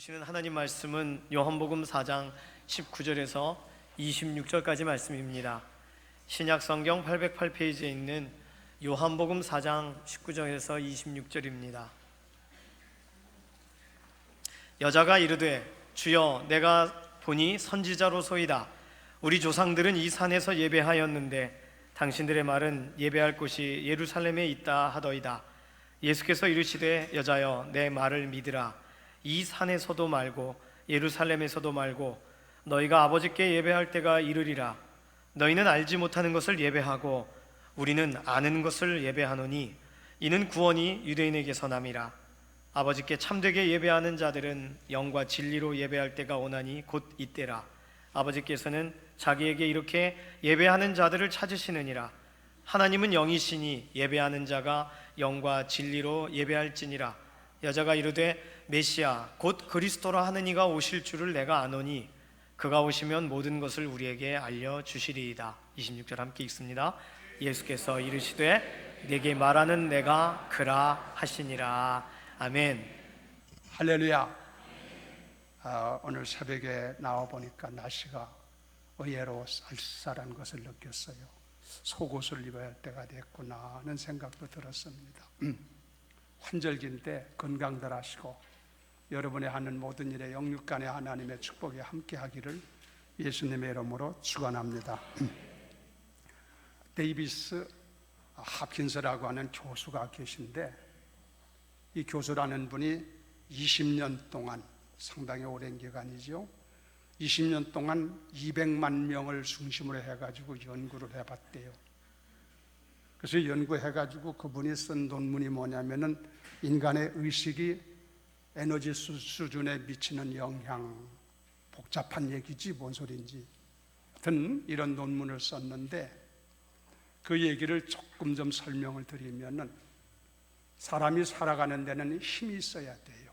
주시는 하나님 말씀은 요한복음 4장 19절에서 26절까지 말씀입니다. 신약 성경 808페이지에 있는 요한복음 4장 19절에서 26절입니다. 여자가 이르되 주여 내가 보니 선지자로소이다. 우리 조상들은 이 산에서 예배하였는데 당신들의 말은 예배할 곳이 예루살렘에 있다 하더이다. 예수께서 이르시되 여자여 내 말을 믿으라. 이 산에서도 말고 예루살렘에서도 말고 너희가 아버지께 예배할 때가 이르리라. 너희는 알지 못하는 것을 예배하고 우리는 아는 것을 예배하노니 이는 구원이 유대인에게서 남이라. 아버지께 참되게 예배하는 자들은 영과 진리로 예배할 때가 오나니 곧 이때라. 아버지께서는 자기에게 이렇게 예배하는 자들을 찾으시느니라. 하나님은 영이시니 예배하는 자가 영과 진리로 예배할지니라. 여자가 이르되 메시아 곧 그리스도라 하는 이가 오실 줄을 내가 아노니 그가 오시면 모든 것을 우리에게 알려주시리이다. 26절 함께 읽습니다. 예수께서 이르시되 내게 말하는 내가 그라 하시니라. 아멘. 할렐루야. 오늘 새벽에 나와보니까 날씨가 의외로 쌀쌀한 것을 느꼈어요. 속옷을 입어야 할 때가 됐구나 하는 생각도 들었습니다. 환절기인데 건강들 하시고 여러분의 하는 모든 일에 영육간의 하나님의 축복이 함께 하기를 예수님의 이름으로 축원합니다. 데이비스 합킨스라고 하는 교수가 계신데 이 교수라는 분이 20년 동안, 상당히 오랜 기간이죠, 20년 동안 200만 명을 중심으로 해가지고 연구를 해봤대요. 그래서 연구해가지고 그분이 쓴 논문이 뭐냐면은 인간의 의식이 에너지 수준에 미치는 영향, 복잡한 얘기지 뭔 소리인지 하여튼 이런 논문을 썼는데 그 얘기를 조금 좀 설명을 드리면은 사람이 살아가는 데는 힘이 있어야 돼요.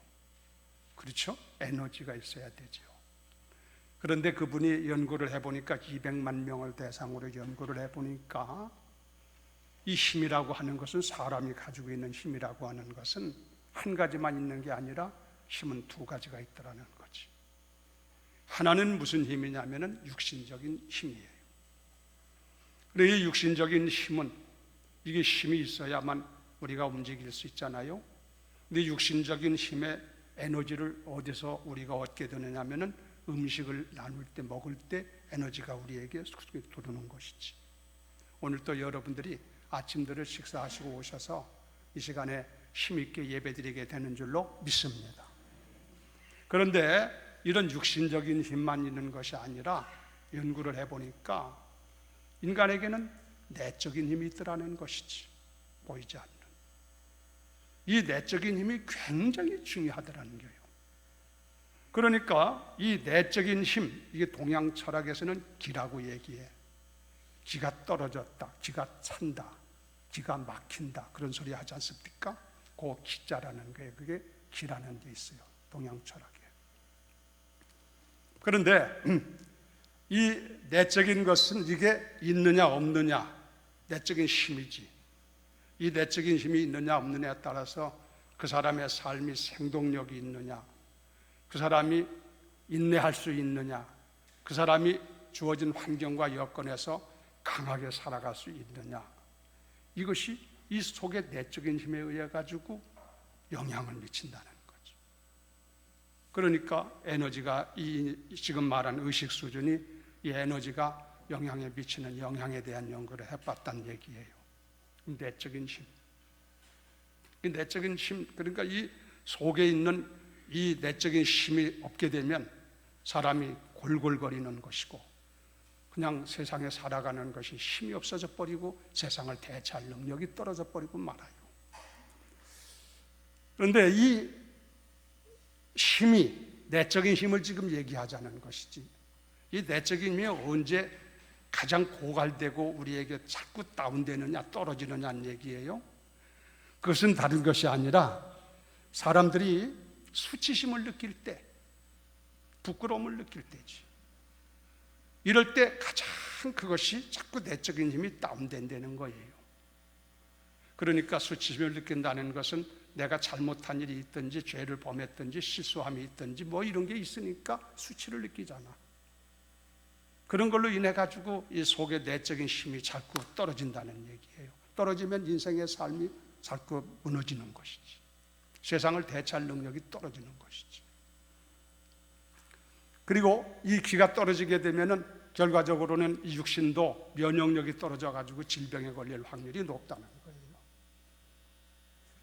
그렇죠? 에너지가 있어야 되죠. 그런데 그분이 연구를 해보니까 200만 명을 대상으로 연구를 해보니까 이 힘이라고 하는 것은, 사람이 가지고 있는 힘이라고 하는 것은 한 가지만 있는 게 아니라 힘은 두 가지가 있더라는 거지. 하나는 무슨 힘이냐면은 육신적인 힘이에요. 그리고 이 육신적인 힘은, 이게 힘이 있어야만 우리가 움직일 수 있잖아요. 근데 육신적인 힘의 에너지를 어디서 우리가 얻게 되느냐면은 음식을 나눌 때, 먹을 때 에너지가 우리에게 들어오는 것이지. 오늘 또 여러분들이 아침들을 식사하시고 오셔서 이 시간에 힘있게 예배드리게 되는 줄로 믿습니다. 그런데 이런 육신적인 힘만 있는 것이 아니라 연구를 해보니까 인간에게는 내적인 힘이 있더라는 것이지, 보이지 않는. 이 내적인 힘이 굉장히 중요하더라는 거예요. 그러니까 이 내적인 힘, 이게 동양 철학에서는 기라고 얘기해. 기가 떨어졌다, 기가 찬다, 기가 막힌다, 그런 소리 하지 않습니까? 그 기자라는 거예요. 그게 기라는 게 있어요, 동양 철학에. 그런데 이 내적인 것은 이게 있느냐 없느냐, 내적인 힘이지. 이 내적인 힘이 있느냐 없느냐에 따라서 그 사람의 삶이 생동력이 있느냐, 그 사람이 인내할 수 있느냐, 그 사람이 주어진 환경과 여건에서 강하게 살아갈 수 있느냐, 이것이 이 속의 내적인 힘에 의해 가지고 영향을 미친다는 거죠. 그러니까 에너지가, 이 지금 말한 의식 수준이 이 에너지가 영향에 미치는 영향에 대한 연구를 해봤다는 얘기예요. 내적인 힘, 이 내적인 힘, 그러니까 이 속에 있는 이 내적인 힘이 없게 되면 사람이 골골거리는 것이고 그냥 세상에 살아가는 것이 힘이 없어져 버리고 세상을 대체할 능력이 떨어져 버리고 말아요. 그런데 이 힘이, 내적인 힘을 지금 얘기하자는 것이지, 이 내적인 힘이 언제 가장 고갈되고 우리에게 자꾸 다운되느냐, 떨어지느냐는 얘기예요. 그것은 다른 것이 아니라 사람들이 수치심을 느낄 때, 부끄러움을 느낄 때지. 이럴 때 가장 그것이 자꾸 내적인 힘이 다운된다는 거예요. 그러니까 수치심을 느낀다는 것은 내가 잘못한 일이 있든지 죄를 범했든지 실수함이 있든지 뭐 이런 게 있으니까 수치를 느끼잖아. 그런 걸로 인해 가지고 이 속의 내적인 힘이 자꾸 떨어진다는 얘기예요. 떨어지면 인생의 삶이 자꾸 무너지는 것이지. 세상을 대처할 능력이 떨어지는 것이지. 그리고 이 기가 떨어지게 되면은 결과적으로는 이 육신도 면역력이 떨어져 가지고 질병에 걸릴 확률이 높다는 거예요.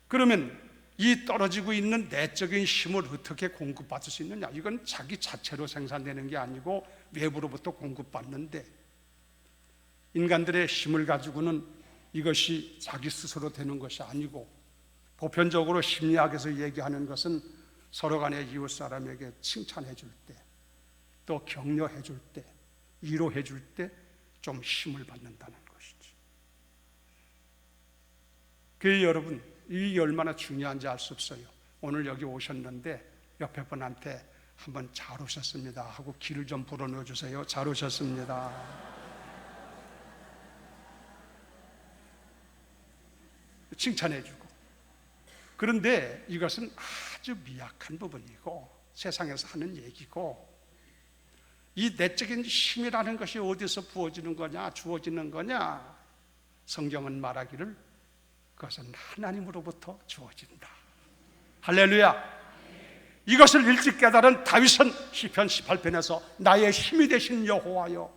그러면 이 떨어지고 있는 내적인 힘을 어떻게 공급받을 수 있느냐? 이건 자기 자체로 생산되는 게 아니고 외부로부터 공급받는데, 인간들의 힘을 가지고는 이것이 자기 스스로 되는 것이 아니고, 보편적으로 심리학에서 얘기하는 것은 서로 간에 이웃 사람에게 칭찬해 줄 때, 또 격려해 줄 때, 위로해 줄 때 좀 힘을 받는다는 것이지. 교회 여러분, 이게 얼마나 중요한지 알 수 없어요. 오늘 여기 오셨는데 옆에 분한테 한번 잘 오셨습니다 하고 기를 좀 불어넣어 주세요. 잘 오셨습니다. 칭찬해 주고. 그런데 이것은 아주 미약한 부분이고 세상에서 하는 얘기고, 이 내적인 힘이라는 것이 어디서 부어지는 거냐, 주어지는 거냐? 성경은 말하기를 그것은 하나님으로부터 주어진다. 할렐루야. 이것을 일찍 깨달은 다윗은 시편 18편에서 나의 힘이 되신 여호와여,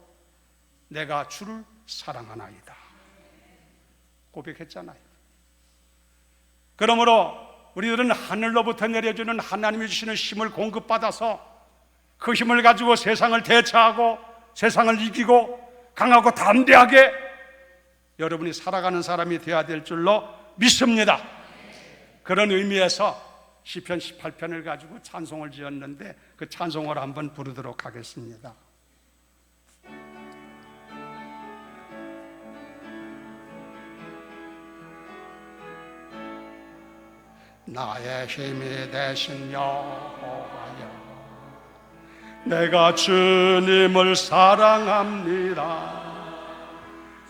내가 주를 사랑하나이다 고백했잖아요. 그러므로 우리들은 하늘로부터 내려주는 하나님이 주시는 힘을 공급받아서 그 힘을 가지고 세상을 대처하고 세상을 이기고 강하고 담대하게 여러분이 살아가는 사람이 되어야 될 줄로 믿습니다. 그런 의미에서 시편 18편을 가지고 찬송을 지었는데 그 찬송을 한번 부르도록 하겠습니다. 나의 힘이 되신 여호와여, 내가 주님을 사랑합니다.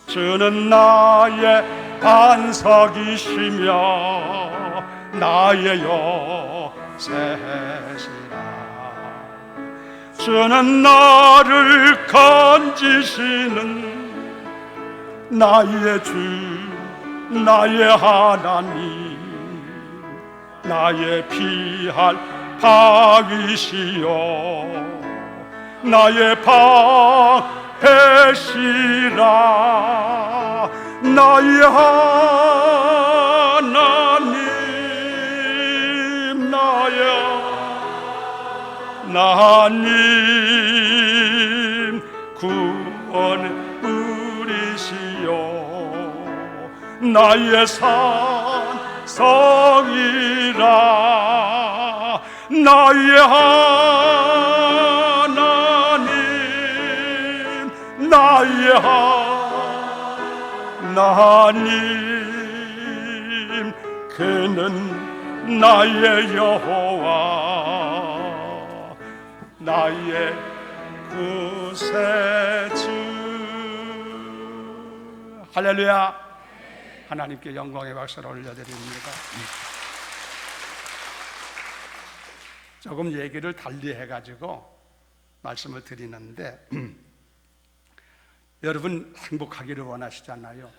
주는 나의 반석이시며 나의 요새시라. 주는 나를 건지시는 나의 주, 나의 하나님, 나의 피할 방이시여, 나의 방패시라. 나의 하나님, 나의 하나님, 구원의 뿌리시여, 나의 산성이라. 나의 하나님, 나의 하나님, 그는 나의 여호와, 나의 구세주. 할렐루야. 하나님께 영광의 박수를 올려드립니다. 조금 얘기를 달리 해가지고 말씀을 드리는데, 여러분 행복하기를 원하시잖아요.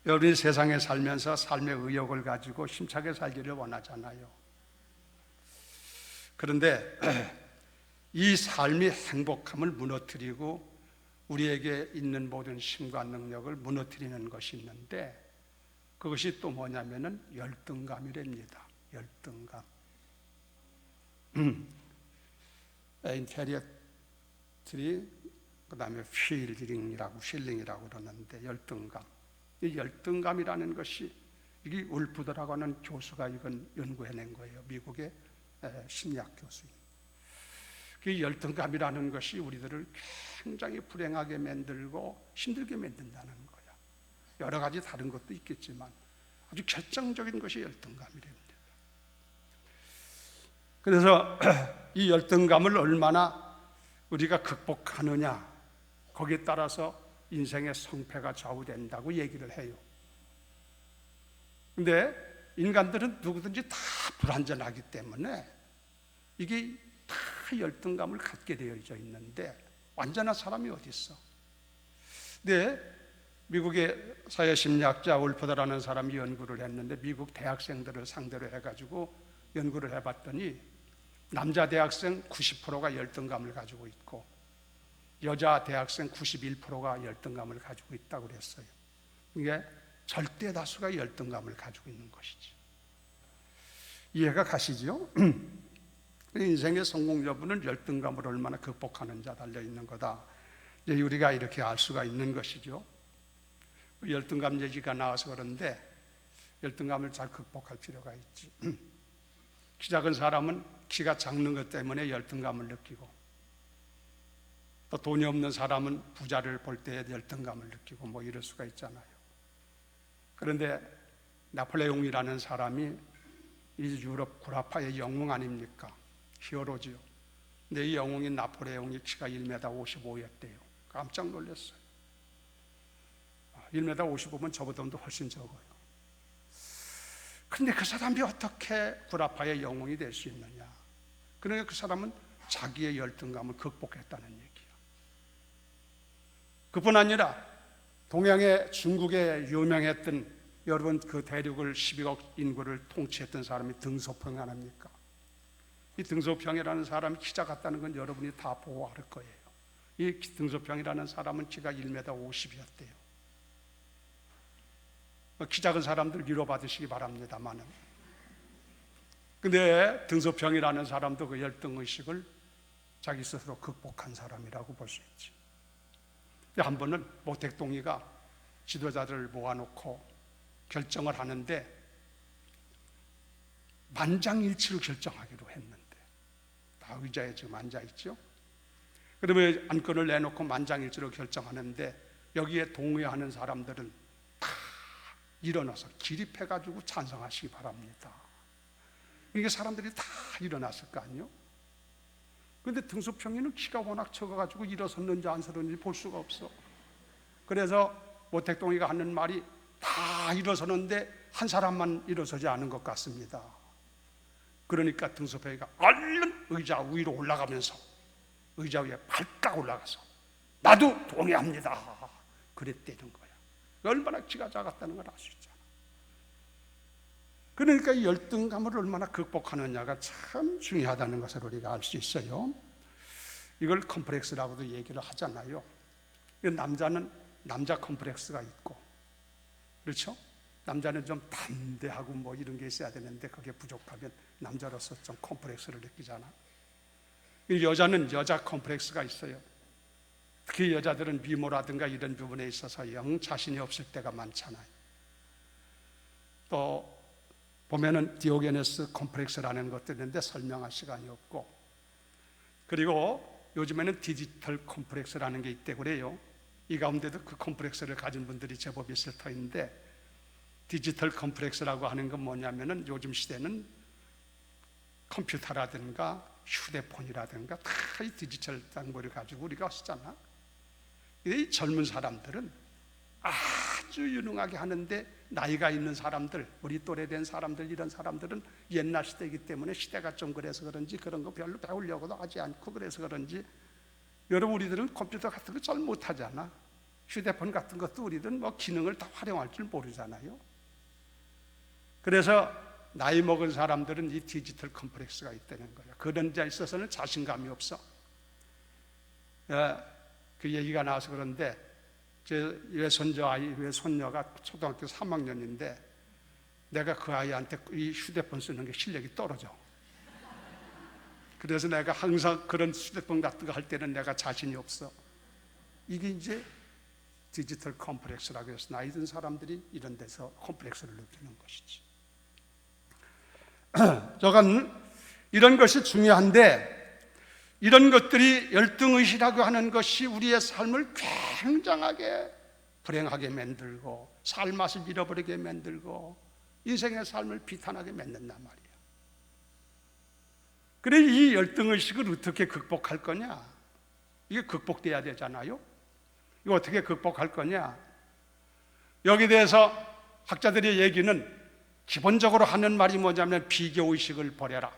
여러분이 세상에 살면서 삶의 의욕을 가지고 힘차게 살기를 원하잖아요. 그런데 이 삶이 행복함을 무너뜨리고 우리에게 있는 모든 힘과 능력을 무너뜨리는 것이 있는데, 그것이 또 뭐냐면은 열등감이랍니다. 열등감. 인테리어 트리, 그 다음에 필링이라고 그러는데, 열등감. 이 열등감이라는 것이, 이게 울프더라고 하는 교수가 이건 연구해낸 거예요. 미국의 심리학 교수인. 그 열등감이라는 것이 우리들을 굉장히 불행하게 만들고 힘들게 만든다는 거야. 여러 가지 다른 것도 있겠지만 아주 결정적인 것이 열등감이랍니다. 그래서 이 열등감을 얼마나 우리가 극복하느냐, 거기에 따라서 인생의 성패가 좌우된다고 얘기를 해요. 근데 인간들은 누구든지 다 불완전하기 때문에 이게 다 열등감을 갖게 되어져 있는데 완전한 사람이 어디 있어? 네, 미국의 사회심리학자 울퍼더라는 사람이 연구를 했는데 미국 대학생들을 상대로 해가지고 연구를 해봤더니 남자 대학생 90%가 열등감을 가지고 있고 여자 대학생 91%가 열등감을 가지고 있다고 그랬어요. 이게 절대 다수가 열등감을 가지고 있는 것이지. 이해가 가시죠? 인생의 성공 여부는 열등감을 얼마나 극복하는지 달려 있는 거다. 이제 우리가 이렇게 알 수가 있는 것이죠. 열등감 얘기가 나와서 그런데 열등감을 잘 극복할 필요가 있지. 키 작은 사람은 키가 작는 것 때문에 열등감을 느끼고, 또 돈이 없는 사람은 부자를 볼 때 열등감을 느끼고 뭐 이럴 수가 있잖아요. 그런데 나폴레옹이라는 사람이 이 유럽 구라파의 영웅 아닙니까? 히어로지요. 근데 이 영웅인 나폴레옹이 키가 1m 55였대요. 깜짝 놀랐어요. 1m 55면 저보다도 훨씬 적어요. 근데 그 사람이 어떻게 구라파의 영웅이 될 수 있느냐? 그러니까 그 사람은 자기의 열등감을 극복했다는 얘기야. 그뿐 아니라 동양의 중국에 유명했던, 여러분 그 대륙을 12억 인구를 통치했던 사람이 등소평 아닙니까? 이 등소평이라는 사람이 키 작았다는 건 여러분이 다 보고 알 거예요. 이 등소평이라는 사람은 키가 1m 50이었대요. 키 작은 사람들 위로받으시기 바랍니다만은. 근데 등소평이라는 사람도 그 열등의식을 자기 스스로 극복한 사람이라고 볼 수 있지. 한 번은 모택동이가 지도자들을 모아놓고 결정을 하는데 만장일치로 결정하기로 했는데 다 의자에 지금 앉아있죠. 그러면 안건을 내놓고 만장일치로 결정하는데 여기에 동의하는 사람들은 다 일어나서 기립해가지고 찬성하시기 바랍니다. 이게 사람들이 다 일어났을 거 아니에요. 그런데 등소평이는 키가 워낙 적어가지고 일어섰는지 안 섰는지 볼 수가 없어. 그래서 모택동이가 하는 말이 다 일어서는데 한 사람만 일어서지 않은 것 같습니다. 그러니까 등소평이가 얼른 의자 위로 올라가면서 의자 위에 발딱 올라가서 나도 동의합니다. 그랬다는 거야. 얼마나 키가 작았다는 걸 알 수 있잖아. 그러니까 이 열등감을 얼마나 극복하느냐가 참 중요하다는 것을 우리가 알 수 있어요. 이걸 컴플렉스라고도 얘기를 하잖아요. 남자는 남자 컴플렉스가 있고, 그렇죠? 남자는 좀 담대하고 뭐 이런 게 있어야 되는데 그게 부족하면 남자로서 좀 컴플렉스를 느끼잖아. 여자는 여자 컴플렉스가 있어요. 특히 여자들은 미모라든가 이런 부분에 있어서 영 자신이 없을 때가 많잖아요. 또 보면은 디오게네스 컴플렉스라는 것도 있는데 설명할 시간이 없고, 그리고 요즘에는 디지털 컴플렉스라는 게 있대 그래요. 이 가운데도 그 컴플렉스를 가진 분들이 제법 있을 터인데, 디지털 컴플렉스라고 하는 건 뭐냐면은 요즘 시대는 컴퓨터라든가 휴대폰이라든가 다 이 디지털 장비를 가지고 우리가 쓰잖아. 이 젊은 사람들은 아주 유능하게 하는데 나이가 있는 사람들, 우리 또래 된 사람들, 이런 사람들은 옛날 시대이기 때문에 시대가 좀 그래서 그런지 그런 거 별로 배우려고도 하지 않고, 그래서 그런지 여러분 우리들은 컴퓨터 같은 거 잘 못하잖아. 휴대폰 같은 것도 우리들은 뭐 기능을 다 활용할 줄 모르잖아요. 그래서 나이 먹은 사람들은 이 디지털 컴플렉스가 있다는 거야. 그런 데 있어서는 자신감이 없어. 그 얘기가 나와서 그런데 제 외손녀가 초등학교 3학년인데 내가 그 아이한테 이 휴대폰 쓰는 게 실력이 떨어져. 그래서 내가 항상 그런 휴대폰 같은 거 할 때는 내가 자신이 없어. 이게 이제 디지털 컴플렉스라고 해서 나이 든 사람들이 이런 데서 컴플렉스를 느끼는 것이지. 저건 이런 것이 중요한데, 이런 것들이 열등의식이라고 하는 것이 우리의 삶을 굉장하게 불행하게 만들고 삶맛을 잃어버리게 만들고 인생의 삶을 비탄하게 만든단 말이야. 그래, 이 열등의식을 어떻게 극복할 거냐? 이게 극복돼야 되잖아요. 이거 어떻게 극복할 거냐? 여기에 대해서 학자들의 얘기는 기본적으로 하는 말이 뭐냐면 비교의식을 버려라.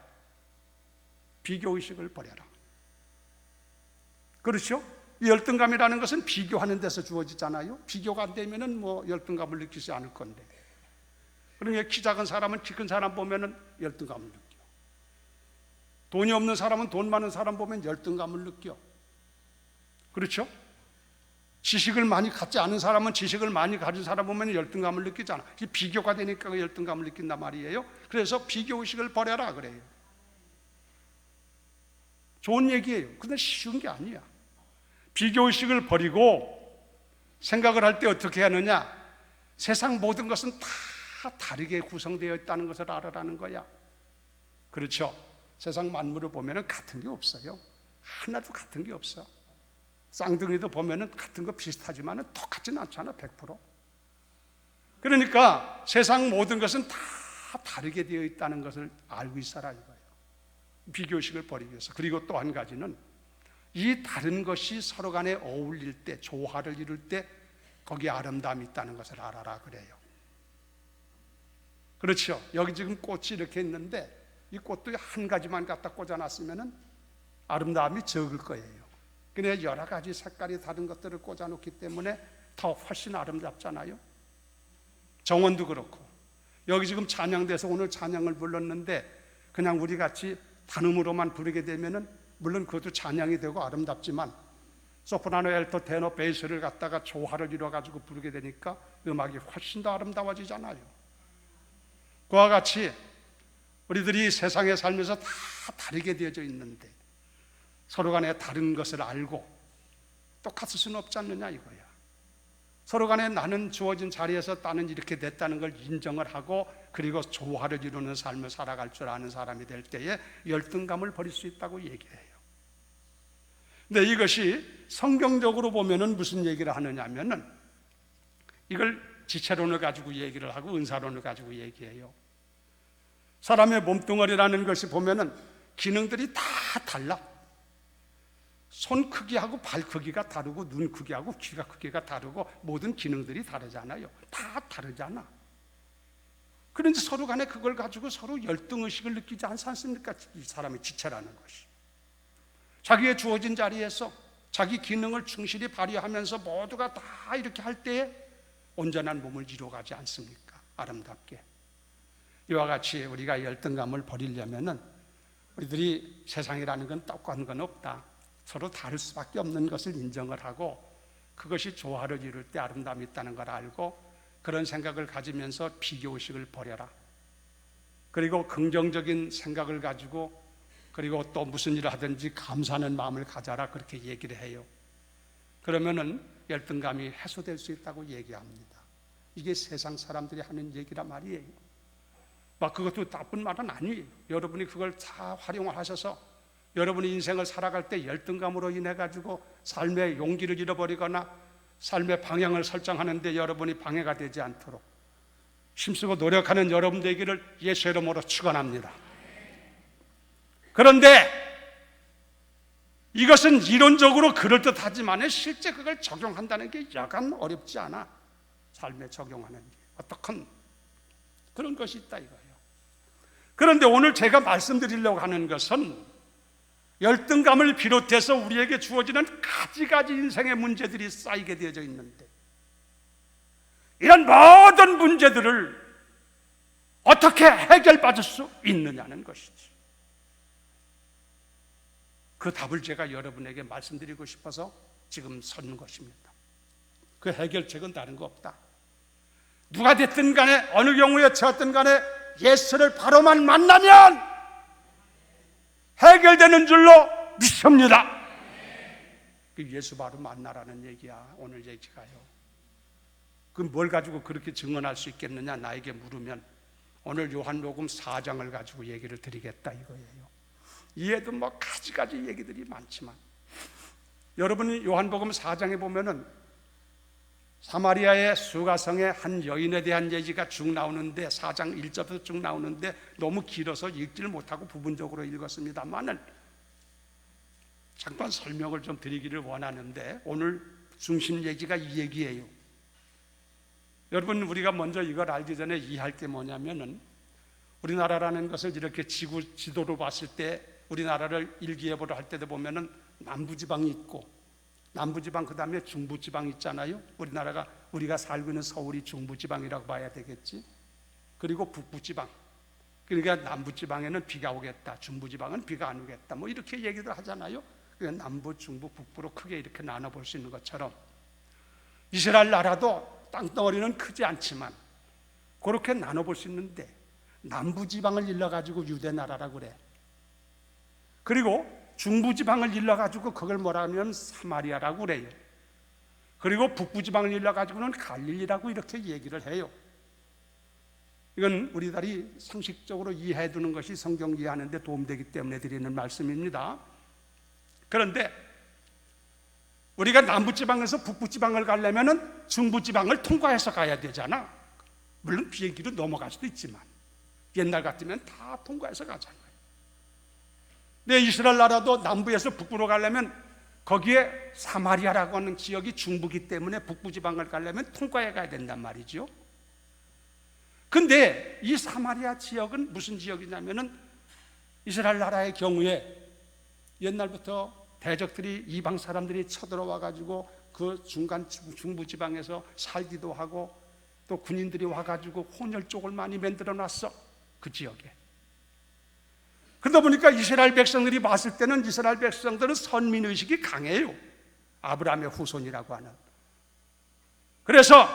비교의식을 버려라. 그렇죠? 이 열등감이라는 것은 비교하는 데서 주어지잖아요. 비교가 안 되면은 뭐 열등감을 느끼지 않을 건데. 그러니까 키 작은 사람은 키 큰 사람 보면은 열등감을 느껴. 돈이 없는 사람은 돈 많은 사람 보면 열등감을 느껴. 그렇죠? 지식을 많이 갖지 않은 사람은 지식을 많이 가진 사람 보면 열등감을 느끼잖아. 이 비교가 되니까 그 열등감을 느낀단 말이에요. 그래서 비교의식을 버려라 그래요. 좋은 얘기예요. 근데 쉬운 게 아니야. 비교의식을 버리고 생각을 할 때 어떻게 하느냐? 세상 모든 것은 다 다르게 구성되어 있다는 것을 알아라는 거야. 그렇죠? 세상 만물을 보면 같은 게 없어요. 하나도 같은 게 없어. 쌍둥이도 보면 같은 거 비슷하지만 똑같지는 않잖아. 100%. 그러니까 세상 모든 것은 다 다르게 되어 있다는 것을 알고 있어라 이거예요. 비교의식을 버리기 위해서. 그리고 또 한 가지는 이 다른 것이 서로 간에 어울릴 때, 조화를 이룰 때 거기에 아름다움이 있다는 것을 알아라 그래요. 그렇죠. 여기 지금 꽃이 이렇게 있는데 이 꽃도 한 가지만 갖다 꽂아놨으면 아름다움이 적을 거예요. 그래 여러 가지 색깔이 다른 것들을 꽂아놓기 때문에 더 훨씬 아름답잖아요. 정원도 그렇고 여기 지금 찬양돼서 오늘 찬양을 불렀는데 그냥 우리 같이 단음으로만 부르게 되면은 물론 그것도 찬양이 되고 아름답지만 소프라노, 엘토, 테너, 베이스를 갖다가 조화를 이뤄가지고 부르게 되니까 음악이 훨씬 더 아름다워지잖아요. 그와 같이 우리들이 세상에 살면서 다 다르게 되어져 있는데 서로 간에 다른 것을 알고 똑같을 수는 없지 않느냐 이거야. 서로 간에 나는 주어진 자리에서 나는 이렇게 됐다는 걸 인정을 하고 그리고 조화를 이루는 삶을 살아갈 줄 아는 사람이 될 때에 열등감을 버릴 수 있다고 얘기해요. 근데 이것이 성경적으로 보면은 무슨 얘기를 하느냐 하면은 이걸 지체론을 가지고 얘기를 하고 은사론을 가지고 얘기해요. 사람의 몸뚱아리라는 것이 보면은 기능들이 다 달라. 손 크기하고 발 크기가 다르고 눈 크기하고 귀가 크기가 다르고 모든 기능들이 다르잖아요. 다 다르잖아. 그런데 서로 간에 그걸 가지고 서로 열등의식을 느끼지 않지 않습니까? 이 사람의 지체라는 것이. 자기의 주어진 자리에서 자기 기능을 충실히 발휘하면서 모두가 다 이렇게 할 때에 온전한 몸을 이루어가지 않습니까? 아름답게. 이와 같이 우리가 열등감을 버리려면은 우리들이 세상이라는 건 똑같은 건 없다. 서로 다를 수밖에 없는 것을 인정을 하고 그것이 조화를 이룰 때 아름다움이 있다는 걸 알고 그런 생각을 가지면서 비교의식을 버려라. 그리고 긍정적인 생각을 가지고 그리고 또 무슨 일을 하든지 감사하는 마음을 가져라 그렇게 얘기를 해요. 그러면은 열등감이 해소될 수 있다고 얘기합니다. 이게 세상 사람들이 하는 얘기란 말이에요. 막 그것도 나쁜 말은 아니에요. 여러분이 그걸 다 활용하셔서 여러분이 인생을 살아갈 때 열등감으로 인해 가지고 삶의 용기를 잃어버리거나 삶의 방향을 설정하는데 여러분이 방해가 되지 않도록 힘쓰고 노력하는 여러분 되기를 예수의 이름으로 축원합니다. 그런데 이것은 이론적으로 그럴듯하지만 실제 그걸 적용한다는 게 여간 어렵지 않아. 삶에 적용하는 게 어떡한 그런 것이 있다 이거예요. 그런데 오늘 제가 말씀드리려고 하는 것은 열등감을 비롯해서 우리에게 주어지는 가지가지 인생의 문제들이 쌓이게 되어져 있는데 이런 모든 문제들을 어떻게 해결받을 수 있느냐는 것이지. 그 답을 제가 여러분에게 말씀드리고 싶어서 지금 선 것입니다. 그 해결책은 다른 거 없다. 누가 됐든 간에 어느 경우에 되었든 간에 예수를 바로만 만나면 해결되는 줄로 믿습니다. 예수 바로 만나라는 얘기야. 오늘 얘기가요. 그럼 뭘 가지고 그렇게 증언할 수 있겠느냐 나에게 물으면 오늘 요한복음 4장을 가지고 얘기를 드리겠다 이거예요. 이에도 뭐 가지가지 얘기들이 많지만 여러분이 요한복음 4장에 보면은 사마리아의 수가성의 한 여인에 대한 얘기가 쭉 나오는데 4장 1절부터 쭉 나오는데 너무 길어서 읽지를 못하고 부분적으로 읽었습니다만은 잠깐 설명을 좀 드리기를 원하는데 오늘 중심 얘기가 이 얘기예요. 여러분, 우리가 먼저 이걸 알기 전에 이해할 게 뭐냐면은, 우리나라라는 것을 이렇게 지도로 봤을 때, 우리나라를 일기예보를 할 때도 보면은 남부지방이 있고, 남부지방 그 다음에 중부지방 있잖아요. 우리가 살고 있는 서울이 중부지방이라고 봐야 되겠지. 그리고 북부지방, 그러니까 남부지방에는 비가 오겠다, 중부지방은 비가 안 오겠다, 뭐 이렇게 얘기를 하잖아요. 그러니까 남부, 중부, 북부로 크게 이렇게 나눠볼 수 있는 것처럼, 이스라엘 나라도 땅덩어리는 크지 않지만 그렇게 나눠볼 수 있는데, 남부지방을 일러가지고 유대나라라고 그래. 그리고 중부지방을 일러가지고 그걸 뭐라 하면 사마리아라고 그래요. 그리고 북부지방을 일러가지고는 갈릴리라고 이렇게 얘기를 해요. 이건 우리들이 상식적으로 이해해 두는 것이 성경 이해하는 데 도움되기 때문에 드리는 말씀입니다. 그런데 우리가 남부지방에서 북부지방을 가려면 중부지방을 통과해서 가야 되잖아. 물론 비행기로 넘어갈 수도 있지만 옛날 같으면 다 통과해서 가잖아요. 근데 이스라엘 나라도 남부에서 북부로 가려면 거기에 사마리아라고 하는 지역이 중부기 때문에 북부지방을 가려면 통과해 가야 된단 말이죠. 근데 이 사마리아 지역은 무슨 지역이냐면은, 이스라엘 나라의 경우에 옛날부터 대적들이, 이방 사람들이 쳐들어와 가지고 그 중부지방에서 살기도 하고, 또 군인들이 와가지고 혼혈 쪽을 많이 만들어 놨어, 그 지역에. 그러다 보니까 이스라엘 백성들이 봤을 때는, 이스라엘 백성들은 선민의식이 강해요. 아브라함의 후손이라고 하는. 그래서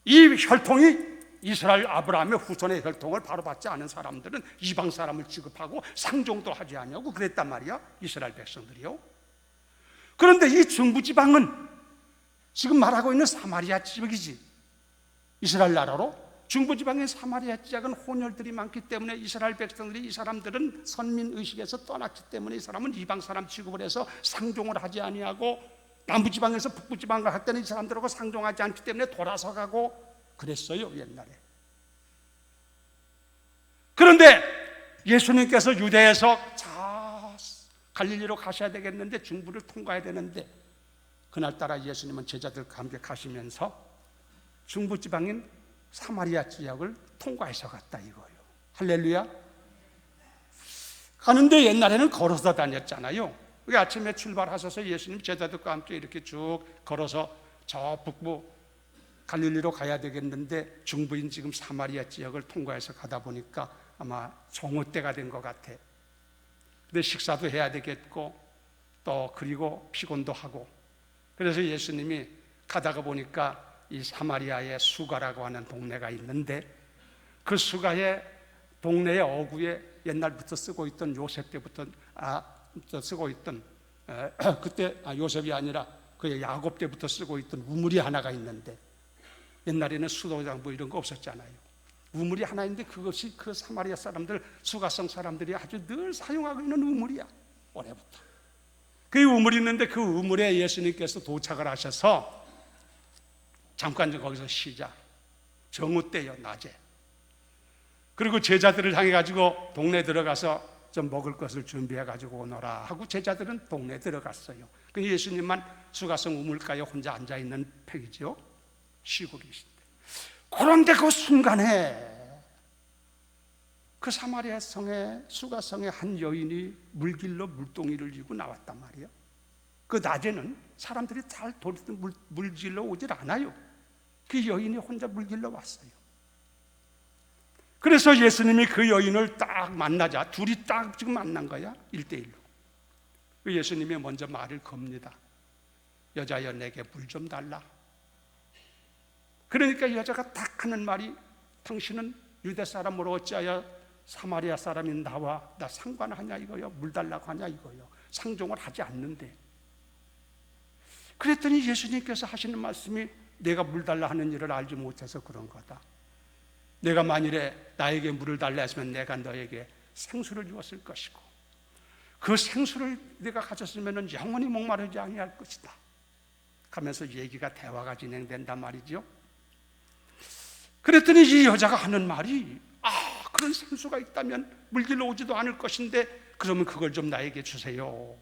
이 혈통이, 이스라엘 아브라함의 후손의 혈통을 바로 받지 않은 사람들은 이방 사람을 취급하고 상종도 하지 않냐고 그랬단 말이야, 이스라엘 백성들이요. 그런데 이 중부지방은 지금 말하고 있는 사마리아 지역이지. 이스라엘 나라로 중부지방의 사마리아 지역은 혼혈들이 많기 때문에 이스라엘 백성들이, 이 사람들은 선민의식에서 떠났기 때문에 이 사람은 이방 사람 취급을 해서 상종을 하지 아니하고, 남부지방에서 북부지방을 할 때는 이 사람들하고 상종하지 않기 때문에 돌아서 가고 그랬어요, 옛날에. 그런데 예수님께서 유대에서 갈릴리로 가셔야 되겠는데, 중부를 통과해야 되는데, 그날따라 예수님은 제자들과 함께 가시면서 중부지방인 사마리아 지역을 통과해서 갔다 이거예요. 할렐루야. 가는데 옛날에는 걸어서 다녔잖아요. 아침에 출발하셔서 예수님 제자들과 함께 이렇게 쭉 걸어서 저 북부 갈릴리로 가야 되겠는데, 중부인 지금 사마리아 지역을 통과해서 가다 보니까 아마 정오 때가 된 것 같아. 근데 식사도 해야 되겠고, 또 그리고 피곤도 하고, 그래서 예수님이 가다가 보니까 이 사마리아의 수가라고 하는 동네가 있는데, 그 수가의 동네의 어구에 옛날부터 쓰고 있던, 요셉 때부터 쓰고 있던, 그때 요셉이 아니라 그 야곱 때부터 쓰고 있던 우물이 하나가 있는데, 옛날에는 수도장 뭐 이런 거 없었잖아요. 우물이 하나 있는데 그것이 그 사마리아 사람들, 수가성 사람들이 아주 늘 사용하고 있는 우물이야, 올해부터. 그 우물이 있는데 그 우물에 예수님께서 도착을 하셔서 잠깐 좀 거기서 쉬자. 정오 때요, 낮에. 그리고 제자들을 향해 가지고 동네 들어가서 좀 먹을 것을 준비해 가지고 오너라 하고 제자들은 동네 들어갔어요. 그 예수님만 수가성 우물가에 혼자 앉아 있는 팩이죠. 쉬고 계신데. 그런데 그 순간에 그 사마리아 성의 수가성의 한 여인이 물길로 물동이를 지고 나왔단 말이에요. 그 낮에는 사람들이 잘 물길로 오질 않아요. 그 여인이 혼자 물길로 왔어요. 그래서 예수님이 그 여인을 딱 만나자, 둘이 딱 지금 만난 거야, 1대1로. 그 예수님이 먼저 말을 겁니다. 여자여, 내게 물 좀 달라. 그러니까 여자가 딱 하는 말이, 당신은 유대 사람으로 어찌하여 사마리아 사람인 나와 나 상관하냐 이거요, 물 달라고 하냐 이거요. 상종을 하지 않는데. 그랬더니 예수님께서 하시는 말씀이, 내가 물 달라 하는 일을 알지 못해서 그런 거다. 내가 만일에 나에게 물을 달라 했으면 내가 너에게 생수를 주었을 것이고, 그 생수를 내가 가졌으면 영원히 목마르지 아니할 것이다 하면서 얘기가, 대화가 진행된단 말이죠. 그랬더니 이 여자가 하는 말이, 그런 생수가 있다면 물길로 오지도 않을 것인데 그러면 그걸 좀 나에게 주세요.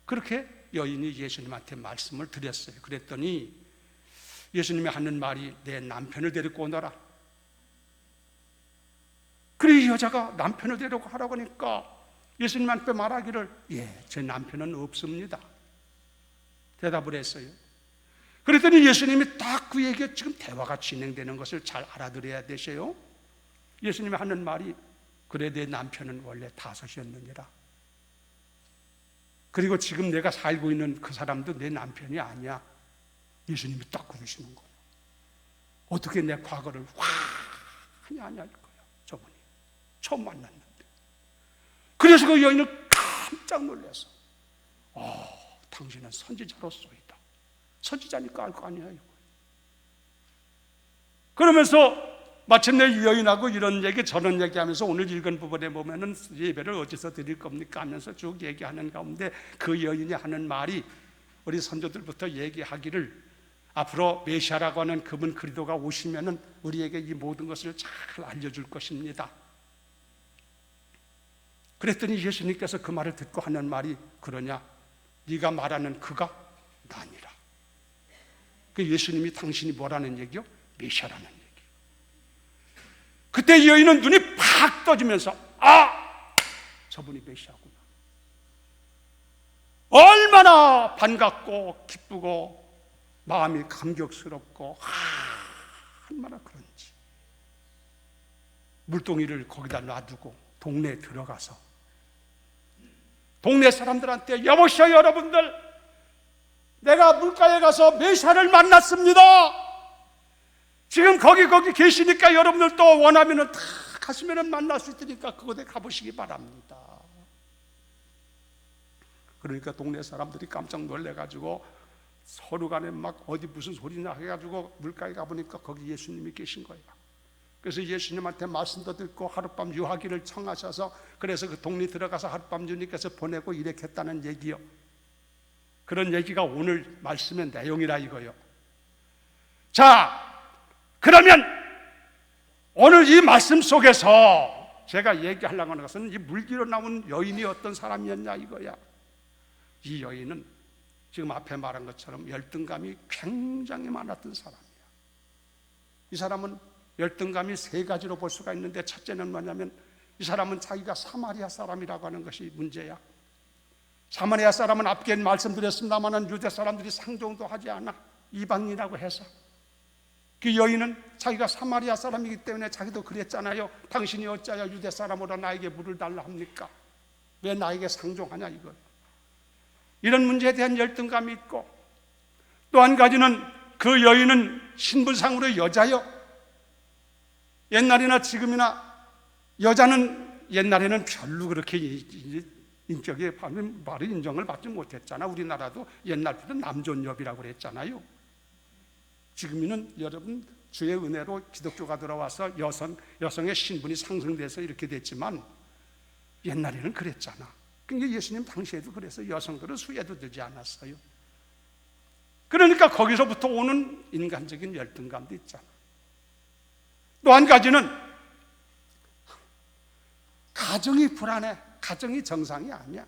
그렇게 여인이 예수님한테 말씀을 드렸어요. 그랬더니 예수님이 하는 말이 내 남편을 데리고 오너라. 그래 이 여자가 남편을 데리고 하라고 하니까 예수님한테 말하기를 제 남편은 없습니다. 대답을 했어요. 그랬더니 예수님이 딱 그에게 지금 대화가 진행되는 것을 잘 알아들어야 되세요. 예수님이 하는 말이 그래 내 남편은 원래 5이었느니라. 그리고 지금 내가 살고 있는 그 사람도 내 남편이 아니야. 예수님이 딱 그러시는 거예요. 어떻게 내 과거를 환히 아냐는 거예요. 저분이 처음 만났는데. 그래서 그 여인을 깜짝 놀라서 당신은 선지자로소이다. 선지자니까 알 거 아니야 이거. 그러면서 마침내 이 여인하고 이런 얘기 저런 얘기하면서 오늘 읽은 부분에 보면은 예배를 어디서 드릴 겁니까 하면서 쭉 얘기하는 가운데 그 여인이 하는 말이 우리 선조들부터 얘기하기를 앞으로 메시아라고 하는 그분 그리스도가 오시면은 우리에게 이 모든 것을 잘 알려줄 것입니다. 그랬더니 예수님께서 그 말을 듣고 하는 말이 그러냐? 네가 말하는 그가 나니라. 그 예수님이 당신이 뭐라는 얘기요? 메시아라는 얘기. 그때 이 여인은 눈이 팍 떠지면서 저분이 메시아구나. 얼마나 반갑고 기쁘고 마음이 감격스럽고 얼마나 그런지. 물동이를 거기다 놔두고 동네에 들어가서 동네 사람들한테 여보시오 여러분들, 내가 물가에 가서 메시아를 만났습니다. 지금 거기 계시니까 여러분들도 원하면은 다 가시면은 만날 수 있으니까 그곳에 가보시기 바랍니다. 그러니까 동네 사람들이 깜짝 놀래가지고 서로 간에 막 어디 무슨 소리나 해가지고 물가에 가보니까 거기 예수님이 계신 거예요. 그래서 예수님한테 말씀도 듣고 하룻밤 유하기를 청하셔서 그래서 그 동네 들어가서 하룻밤 주님께서 보내고 이렇게 했다는 얘기요. 그런 얘기가 오늘 말씀의 내용이라 이거요. 자, 그러면 오늘 이 말씀 속에서 제가 얘기하려고 하는 것은 이 물기로 나온 여인이 어떤 사람이었냐 이거야. 이 여인은 지금 앞에 말한 것처럼 열등감이 굉장히 많았던 사람이야. 이 사람은 열등감이 3가지로 볼 수가 있는데 첫째는 뭐냐면 이 사람은 자기가 사마리아 사람이라고 하는 것이 문제야. 사마리아 사람은 앞에 말씀드렸습니다만 유대 사람들이 상종도 하지 않아. 이방인이라고 해서. 그 여인은 자기가 사마리아 사람이기 때문에 자기도 그랬잖아요. 당신이 어찌하여 유대 사람으로 나에게 물을 달라 합니까? 왜 나에게 상종하냐 이거. 이런 문제에 대한 열등감이 있고, 또 한 가지는 그 여인은 신분상으로 여자요. 옛날이나 지금이나 여자는 옛날에는 별로 그렇게 인격에 바로 인정을 받지 못했잖아. 우리나라도 옛날부터 남존여비라고 그랬잖아요. 지금은 여러분 주의 은혜로 기독교가 들어와서 여성의 신분이 상승돼서 이렇게 됐지만 옛날에는 그랬잖아. 그러니까 예수님 당시에도 그래서 여성들은 수혜도 되지 않았어요. 그러니까 거기서부터 오는 인간적인 열등감도 있잖아. 또 한 가지는 가정이 불안해. 가정이 정상이 아니야.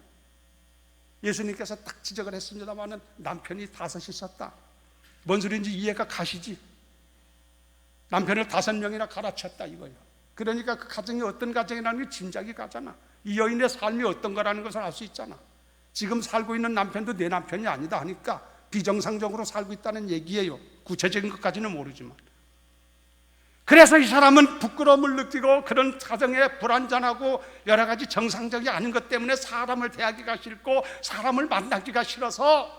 예수님께서 딱 지적을 했습니다만 남편이 5 있었다. 뭔 소리인지 이해가 가시지. 남편을 5명이나 갈아쳤다 이거예요. 그러니까 그 가정이 어떤 가정이라는 게 짐작이 가잖아. 이 여인의 삶이 어떤 거라는 것을 알 수 있잖아. 지금 살고 있는 남편도 내 남편이 아니다 하니까 비정상적으로 살고 있다는 얘기예요. 구체적인 것까지는 모르지만. 그래서 이 사람은 부끄러움을 느끼고 그런 가정에 불안전하고 여러 가지 정상적이 아닌 것 때문에 사람을 대하기가 싫고 사람을 만나기가 싫어서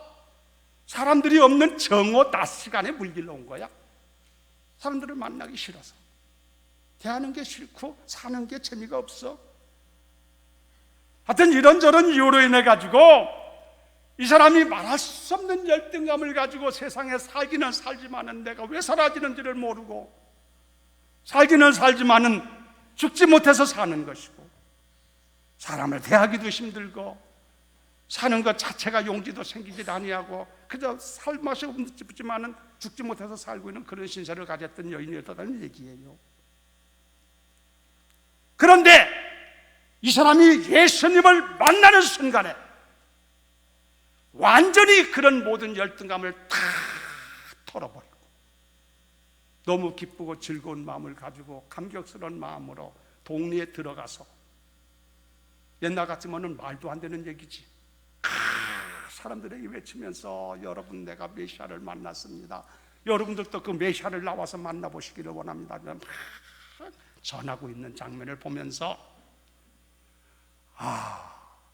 사람들이 없는 정오 낮 시간에 물길로 온 거야. 사람들을 만나기 싫어서. 대하는 게 싫고 사는 게 재미가 없어. 하여튼 이런저런 이유로 인해 가지고 이 사람이 말할 수 없는 열등감을 가지고 세상에 살기는 살지만은 내가 왜 사라지는지를 모르고 살기는 살지만은 죽지 못해서 사는 것이고 사람을 대하기도 힘들고 사는 것 자체가 용기도 생기지 아니하고 그저 살 맛이 없지만은 죽지 못해서 살고 있는 그런 신세를 가졌던 여인이었다는 얘기예요. 그런데 이 사람이 예수님을 만나는 순간에 완전히 그런 모든 열등감을 다 털어버리고 너무 기쁘고 즐거운 마음을 가지고 감격스러운 마음으로 동리에 들어가서, 옛날 같으면 말도 안 되는 얘기지, 사람들에게 외치면서 여러분 내가 메시아를 만났습니다, 여러분들도 그 메시아를 나와서 만나보시기를 원합니다, 전하고 있는 장면을 보면서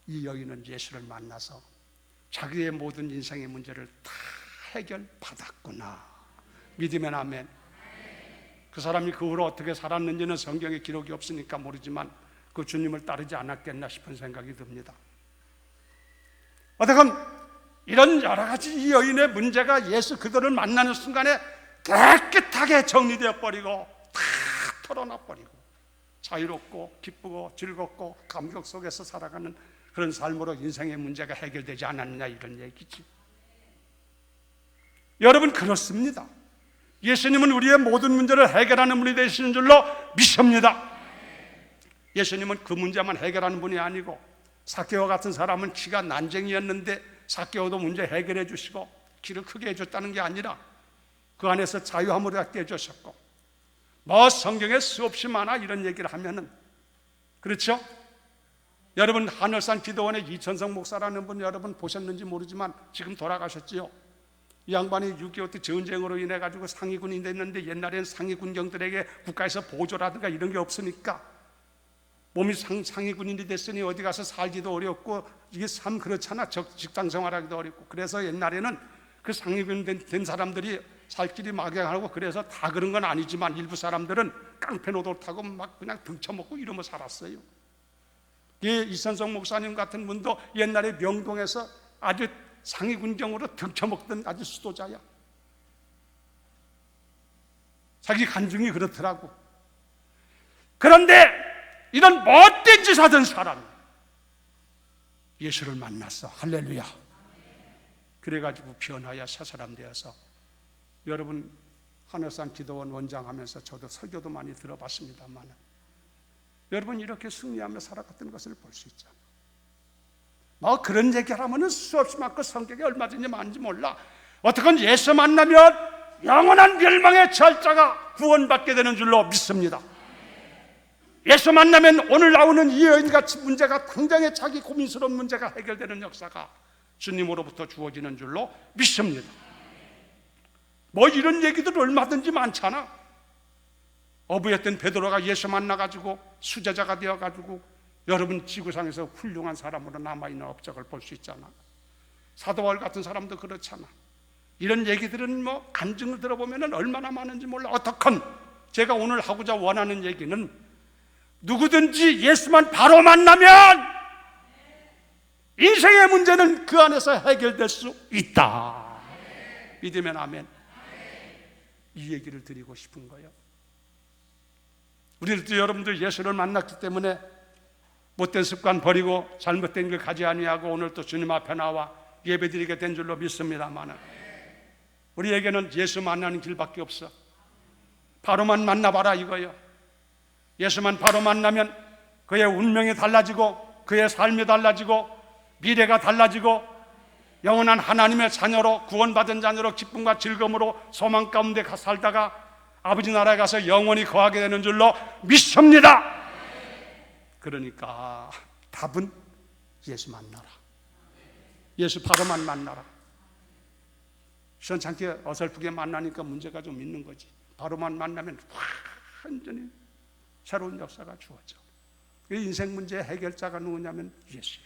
이 여인은 예수를 만나서 자기의 모든 인생의 문제를 다 해결받았구나. 믿으면 아멘. 그 사람이 그 후로 어떻게 살았는지는 성경에 기록이 없으니까 모르지만 그 주님을 따르지 않았겠나 싶은 생각이 듭니다. 어떻든 이런 여러 가지 이 여인의 문제가 예수 그들을 만나는 순간에 깨끗하게 정리되어 버리고 다 털어놔 버리고 자유롭고 기쁘고 즐겁고 감격 속에서 살아가는 그런 삶으로 인생의 문제가 해결되지 않았느냐, 이런 얘기지. 여러분, 그렇습니다. 예수님은 우리의 모든 문제를 해결하는 분이 되시는 줄로 믿습니다. 예수님은 그 문제만 해결하는 분이 아니고, 삭개오 같은 사람은 키가 난쟁이였는데 삭개오도 문제 해결해 주시고 키를 크게 해줬다는 게 아니라 그 안에서 자유함을 갖게 해주셨고, 뭐 성경에 수없이 많아 이런 얘기를 하면은, 그렇죠? 여러분, 하늘산 기도원의 이천성 목사라는 분 여러분 보셨는지 모르지만 지금 돌아가셨지요. 이 양반이 6.25 때 전쟁으로 인해 가지고 상위군이 됐는데, 옛날에는 상위군경들에게 국가에서 보조라든가 이런 게 없으니까 몸이 상위군인이 됐으니 어디 가서 살기도 어렵고, 이게 참 그렇잖아. 직장 생활하기도 어렵고. 그래서 옛날에는 그 상위군 된 사람들이 살 길이 막연하고, 그래서 다 그런 건 아니지만 일부 사람들은 깡패 노릇 타고 막 그냥 등쳐먹고 이러며 살았어요. 이선성 목사님 같은 분도 옛날에 명동에서 아주 상위군경으로 등쳐먹던 아주 수도자야. 자기 간증이 그렇더라고. 그런데 이런 못된 짓 하던 사람이 예수를 만났어. 할렐루야. 그래가지고 변화야 새 사람 되어서, 여러분, 하늘산 기도원 원장하면서 저도 설교도 많이 들어봤습니다만, 여러분 이렇게 승리하며 살아갔던 것을 볼 수 있잖아. 뭐 그런 얘기하면은 수없이 많고 성경에 얼마든지 많은지 몰라. 어떻건 예수 만나면 영원한 멸망의 절자가 구원받게 되는 줄로 믿습니다. 예수 만나면 오늘 나오는 이 여인같이 문제가, 당장에 자기 고민스러운 문제가 해결되는 역사가 주님으로부터 주어지는 줄로 믿습니다. 뭐 이런 얘기들 얼마든지 많잖아. 어부였던 베드로가 예수 만나가지고 수제자가 되어가지고 여러분 지구상에서 훌륭한 사람으로 남아있는 업적을 볼 수 있잖아. 사도 바울 같은 사람도 그렇잖아. 이런 얘기들은 뭐 간증을 들어보면 얼마나 많은지 몰라. 어떻건 제가 오늘 하고자 원하는 얘기는, 누구든지 예수만 바로 만나면 인생의 문제는 그 안에서 해결될 수 있다. 믿으면 아멘. 이 얘기를 드리고 싶은 거예요. 우리도 여러분들 예수를 만났기 때문에 못된 습관 버리고 잘못된 길 가지 아니하고 오늘 또 주님 앞에 나와 예배드리게 된 줄로 믿습니다만, 우리에게는 예수 만나는 길밖에 없어. 바로만 만나봐라 이거예요. 예수만 바로 만나면 그의 운명이 달라지고 그의 삶이 달라지고 미래가 달라지고 영원한 하나님의 자녀로, 구원받은 자녀로 기쁨과 즐거움으로 소망 가운데 살다가 아버지 나라에 가서 영원히 거하게 되는 줄로 믿습니다. 그러니까 답은 예수 만나라. 예수 바로만 만나라. 시원찮게 어설프게 만나니까 문제가 좀 있는 거지. 바로만 만나면 완전히 새로운 역사가 주어져. 인생 문제의 해결자가 누구냐면 예수요.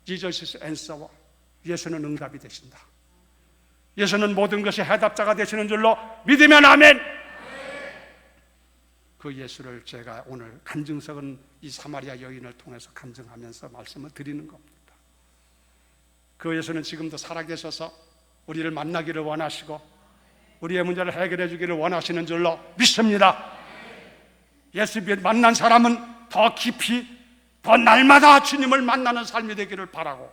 Jesus is answer. 예수는 응답이 되신다. 예수는 모든 것이 해답자가 되시는 줄로 믿으면 아멘. 그 예수를 제가 오늘 간증석은 이 사마리아 여인을 통해서 간증하면서 말씀을 드리는 겁니다. 그 예수는 지금도 살아계셔서 우리를 만나기를 원하시고 우리의 문제를 해결해 주기를 원하시는 줄로 믿습니다. 예수 만난 사람은 더 깊이, 더 날마다 주님을 만나는 삶이 되기를 바라고,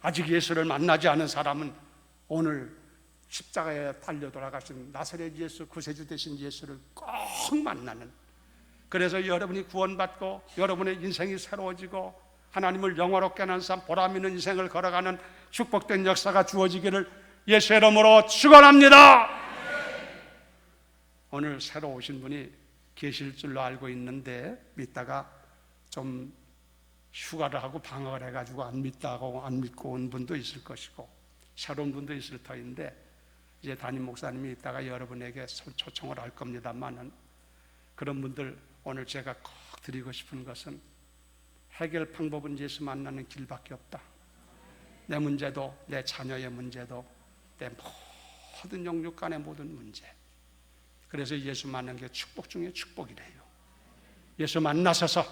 아직 예수를 만나지 않은 사람은 오늘 십자가에 달려 돌아가신 나사렛 예수, 구세주 되신 예수를 꼭 만나는, 그래서 여러분이 구원받고 여러분의 인생이 새로워지고 하나님을 영화롭게 하는 삶, 보람 있는 인생을 걸어가는 축복된 역사가 주어지기를 예수의 이름으로 축원합니다. 오늘 새로 오신 분이 계실 줄로 알고 있는데 믿다가 좀 휴가를 하고 방학을 해가지고 안 믿고 온 분도 있을 것이고 새로운 분도 있을 터인데 이제 담임 목사님이 이따가 여러분에게 초청을 할 겁니다만은 그런 분들 오늘 제가 꼭 드리고 싶은 것은 해결 방법은 예수 만나는 길밖에 없다. 내 문제도 내 자녀의 문제도 내 모든 영육 간의 모든 문제. 그래서 예수 만나는 게 축복 중에 축복이래요. 예수 만나셔서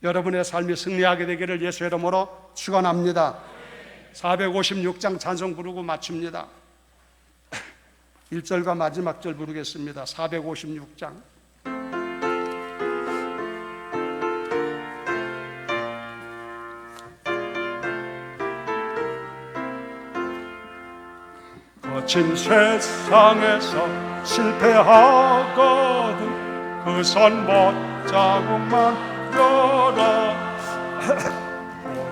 여러분의 삶이 승리하게 되기를 예수 이름으로 축원합니다. 456장 찬송 부르고 마칩니다. 1절과 마지막 절 부르겠습니다. 456장. 거친 세상에서 실패하거든 그 손 못 자국만 열어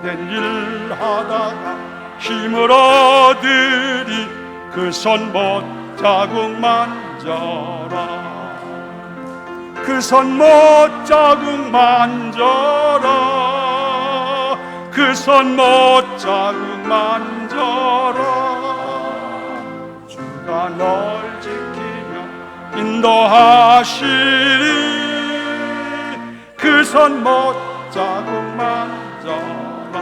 오랜 일 하다가 힘을 얻으리 그 손 못 자국 만져라 그 손 못 자국 만져라 그 손 못 자국 만져라 주가 널 지키며 인도하시리 그 손 못 자국 만져라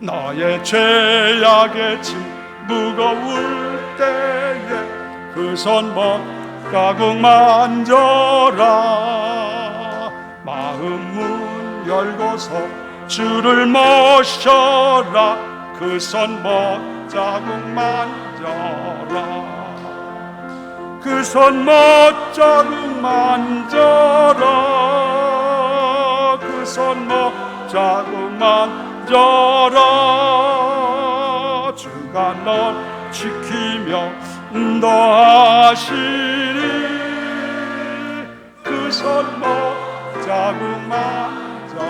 나의 죄악의 짐 무거울 때에 그 손 못 자국 만져라 마음 문 열고서 주를 모셔라 그 손 못 자국 만져라 그 손 못 자국 만져라 그 손 못 자국 만져라 주가 널 지키며 인도하시리 그 손 못 자국 만져라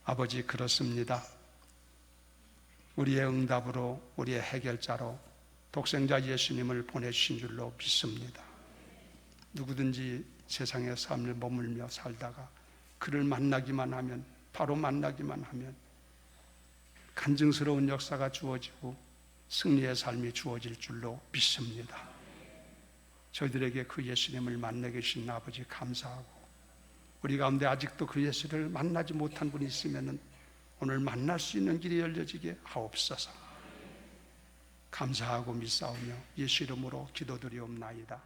아버지 그렇습니다. 우리의 응답으로 우리의 해결자로 독생자 예수님을 보내주신 줄로 믿습니다. 누구든지 세상의 삶을 머물며 살다가 그를 만나기만 하면 바로 만나기만 하면 간증스러운 역사가 주어지고 승리의 삶이 주어질 줄로 믿습니다. 저희들에게 그 예수님을 만나게 해주신 아버지 감사하고 우리 가운데 아직도 그 예수를 만나지 못한 분이 있으면 오늘 만날 수 있는 길이 열려지게 하옵소서. 감사하고 믿사오며 예수 이름으로 기도드리옵나이다.